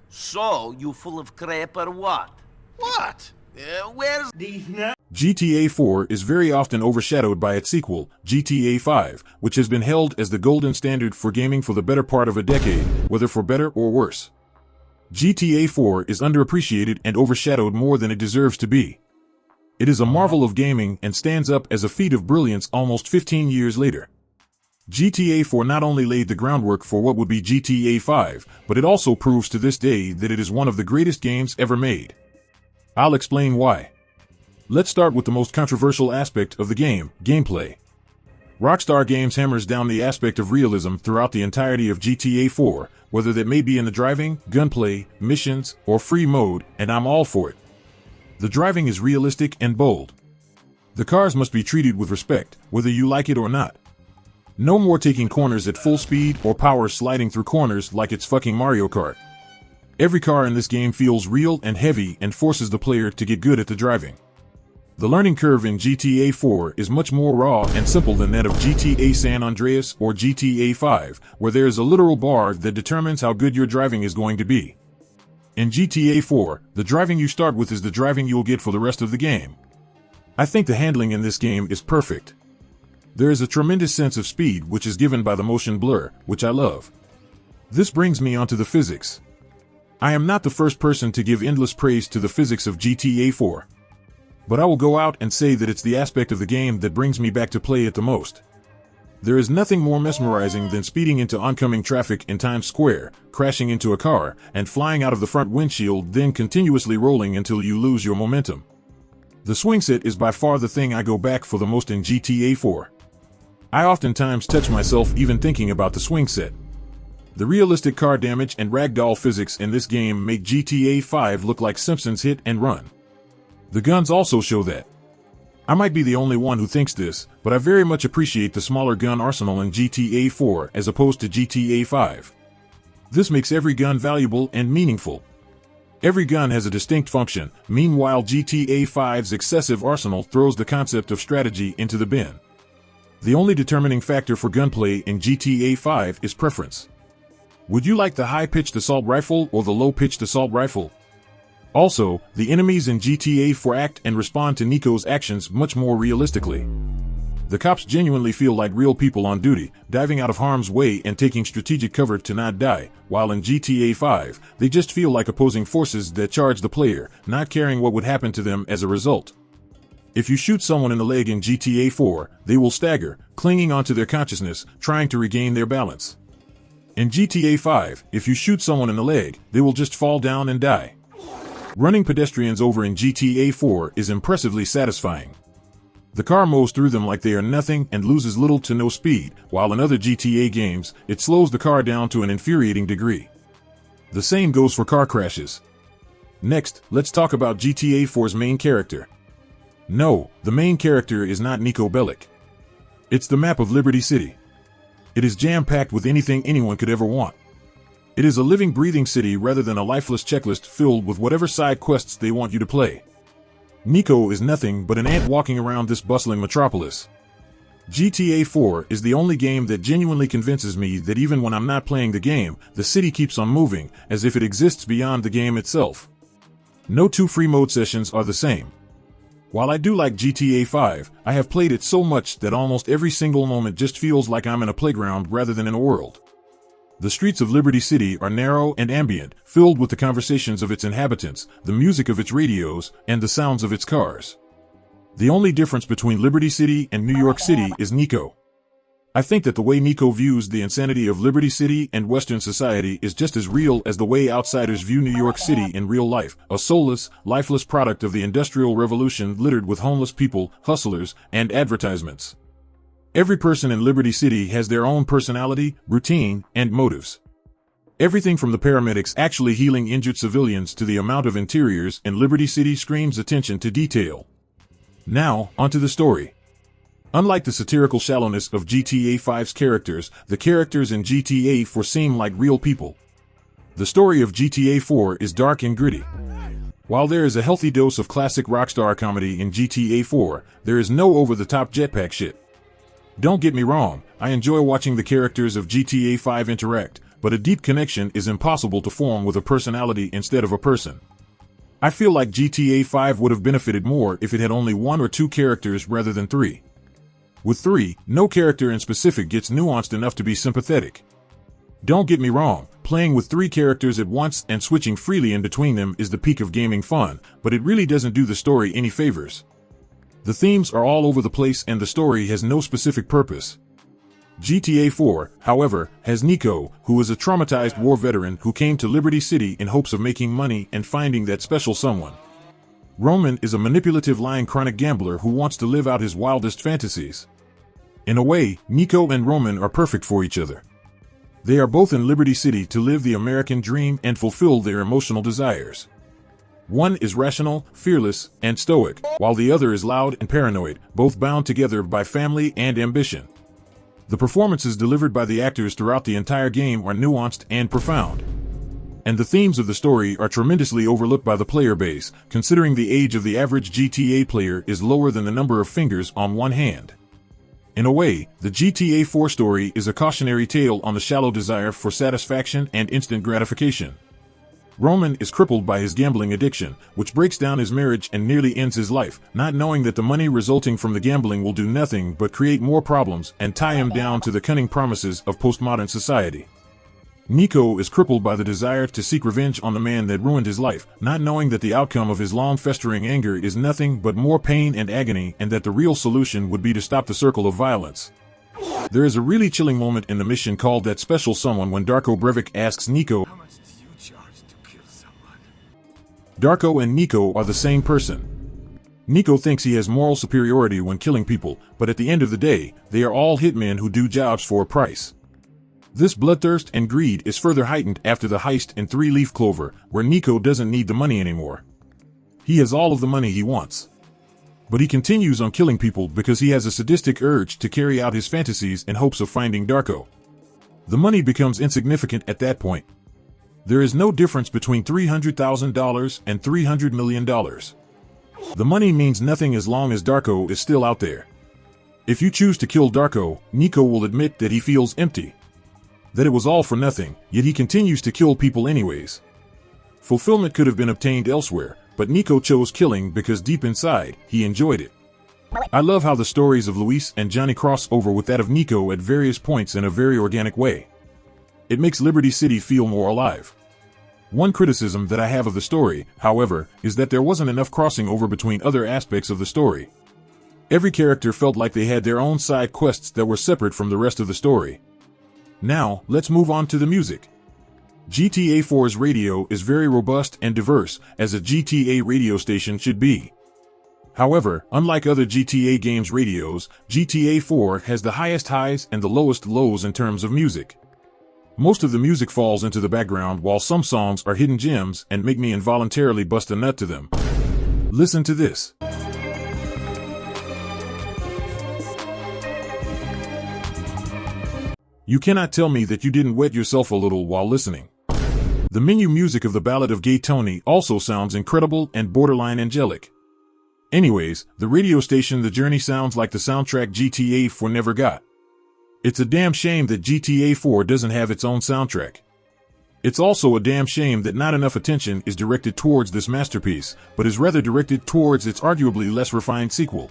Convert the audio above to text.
So, you full of crap or what? What? Where's these nuts? GTA 4 is very often overshadowed by its sequel, GTA 5, which has been held as the golden standard for gaming for the better part of a decade, whether for better or worse. GTA 4 is underappreciated and overshadowed more than it deserves to be. It is a marvel of gaming and stands up as a feat of brilliance almost 15 years later. GTA 4 not only laid the groundwork for what would be GTA 5, but it also proves to this day that it is one of the greatest games ever made. I'll explain why. Let's start with the most controversial aspect of the game, gameplay. Rockstar Games hammers down the aspect of realism throughout the entirety of GTA 4, whether that may be in the driving, gunplay, missions, or free mode, and I'm all for it. The driving is realistic and bold. The cars must be treated with respect, whether you like it or not. No more taking corners at full speed or power sliding through corners like it's fucking Mario Kart. Every car in this game feels real and heavy and forces the player to get good at the driving. The learning curve in GTA 4 is much more raw and simple than that of GTA San Andreas or GTA 5, where there is a literal bar that determines how good your driving is going to be. In GTA 4, the driving you start with is the driving you'll get for the rest of the game. I think the handling in this game is perfect. There is a tremendous sense of speed which is given by the motion blur, which I love. This brings me onto the physics. I am not the first person to give endless praise to the physics of GTA 4. But I will go out and say that it's the aspect of the game that brings me back to play it the most. There is nothing more mesmerizing than speeding into oncoming traffic in Times Square, crashing into a car, and flying out of the front windshield, then continuously rolling until you lose your momentum. The swing set is by far the thing I go back for the most in GTA 4. I oftentimes touch myself even thinking about the swing set. The realistic car damage and ragdoll physics in this game make GTA 5 look like Simpsons Hit and Run. The guns also show that. I might be the only one who thinks this, but I very much appreciate the smaller gun arsenal in GTA 4 as opposed to GTA 5. This makes every gun valuable and meaningful. Every gun has a distinct function, meanwhile GTA 5's excessive arsenal throws the concept of strategy into the bin. The only determining factor for gunplay in GTA 5 is preference. Would you like the high-pitched assault rifle or the low-pitched assault rifle? Also, the enemies in GTA 4 act and respond to Niko's actions much more realistically. The cops genuinely feel like real people on duty, diving out of harm's way and taking strategic cover to not die, while in GTA 5, they just feel like opposing forces that charge the player, not caring what would happen to them as a result. If you shoot someone in the leg in GTA 4, they will stagger, clinging onto their consciousness, trying to regain their balance. In GTA 5, if you shoot someone in the leg, they will just fall down and die. Running pedestrians over in GTA 4 is impressively satisfying. The car mows through them like they are nothing and loses little to no speed, while in other GTA games, it slows the car down to an infuriating degree. The same goes for car crashes. Next, let's talk about GTA 4's main character. No, the main character is not Niko Bellic. It's the map of Liberty City. It is jam-packed with anything anyone could ever want. It is a living, breathing city rather than a lifeless checklist filled with whatever side quests they want you to play. Niko is nothing but an ant walking around this bustling metropolis. GTA 4 is the only game that genuinely convinces me that even when I'm not playing the game, the city keeps on moving, as if it exists beyond the game itself. No two free mode sessions are the same. While I do like GTA 5, I have played it so much that almost every single moment just feels like I'm in a playground rather than in a world. The streets of Liberty City are narrow and ambient, filled with the conversations of its inhabitants, the music of its radios, and the sounds of its cars. The only difference between Liberty City and New York City is Niko. I think that the way Niko views the insanity of Liberty City and Western society is just as real as the way outsiders view New York City in real life, a soulless, lifeless product of the Industrial Revolution littered with homeless people, hustlers, and advertisements. Every person in Liberty City has their own personality, routine, and motives. Everything from the paramedics actually healing injured civilians to the amount of interiors in Liberty City screams attention to detail. Now, onto the story. Unlike the satirical shallowness of GTA 5's characters, the characters in GTA 4 seem like real people. The story of GTA 4 is dark and gritty. While there is a healthy dose of classic Rockstar comedy in GTA 4, there is no over-the-top jetpack shit. Don't get me wrong, I enjoy watching the characters of GTA 5 interact, but a deep connection is impossible to form with a personality instead of a person. I feel like GTA 5 would have benefited more if it had only 1 or 2 characters rather than 3. With 3, no character in specific gets nuanced enough to be sympathetic. Don't get me wrong, playing with 3 characters at once and switching freely in between them is the peak of gaming fun, but it really doesn't do the story any favors. The themes are all over the place and the story has no specific purpose. GTA 4, however, has Niko, who is a traumatized war veteran who came to Liberty City in hopes of making money and finding that special someone. Roman is a manipulative, lying chronic gambler who wants to live out his wildest fantasies. In a way, Niko and Roman are perfect for each other. They are both in Liberty City to live the American dream and fulfill their emotional desires. One is rational, fearless, and stoic, while the other is loud and paranoid, both bound together by family and ambition. The performances delivered by the actors throughout the entire game are nuanced and profound. And the themes of the story are tremendously overlooked by the player base, considering the age of the average GTA player is lower than the number of fingers on one hand. In a way, the GTA 4 story is a cautionary tale on the shallow desire for satisfaction and instant gratification. Roman is crippled by his gambling addiction, which breaks down his marriage and nearly ends his life, not knowing that the money resulting from the gambling will do nothing but create more problems and tie him down to the cunning promises of postmodern society. Niko is crippled by the desire to seek revenge on the man that ruined his life, not knowing that the outcome of his long festering anger is nothing but more pain and agony and that the real solution would be to stop the circle of violence. There is a really chilling moment in the mission called That Special Someone when Darko Breivik asks Niko, How much do you charge to kill someone? Darko and Niko are the same person. Niko thinks he has moral superiority when killing people, but at the end of the day, they are all hitmen who do jobs for a price. This bloodthirst and greed is further heightened after the heist in 3 Leaf Clover, where Niko doesn't need the money anymore. He has all of the money he wants. But he continues on killing people because he has a sadistic urge to carry out his fantasies in hopes of finding Darko. The money becomes insignificant at that point. There is no difference between $300,000 and $300 million. The money means nothing as long as Darko is still out there. If you choose to kill Darko, Niko will admit that he feels empty. That it was all for nothing, yet he continues to kill people anyways. Fulfillment could have been obtained elsewhere, but Niko chose killing because deep inside, he enjoyed it. I love how the stories of Luis and Johnny cross over with that of Niko at various points in a very organic way. It makes Liberty City feel more alive. One criticism that I have of the story, however, is that there wasn't enough crossing over between other aspects of the story. Every character felt like they had their own side quests that were separate from the rest of the story. Now, let's move on to the music. GTA 4's radio is very robust and diverse, as a GTA radio station should be. However, unlike other GTA games' radios, GTA 4 has the highest highs and the lowest lows in terms of music. Most of the music falls into the background while some songs are hidden gems and make me involuntarily bust a nut to them. Listen to this. You cannot tell me that you didn't wet yourself a little while listening. The menu music of the Ballad of Gay Tony also sounds incredible and borderline angelic. Anyways, the radio station The Journey sounds like the soundtrack GTA 4 never got. It's a damn shame that GTA 4 doesn't have its own soundtrack. It's also a damn shame that not enough attention is directed towards this masterpiece, but is rather directed towards its arguably less refined sequel.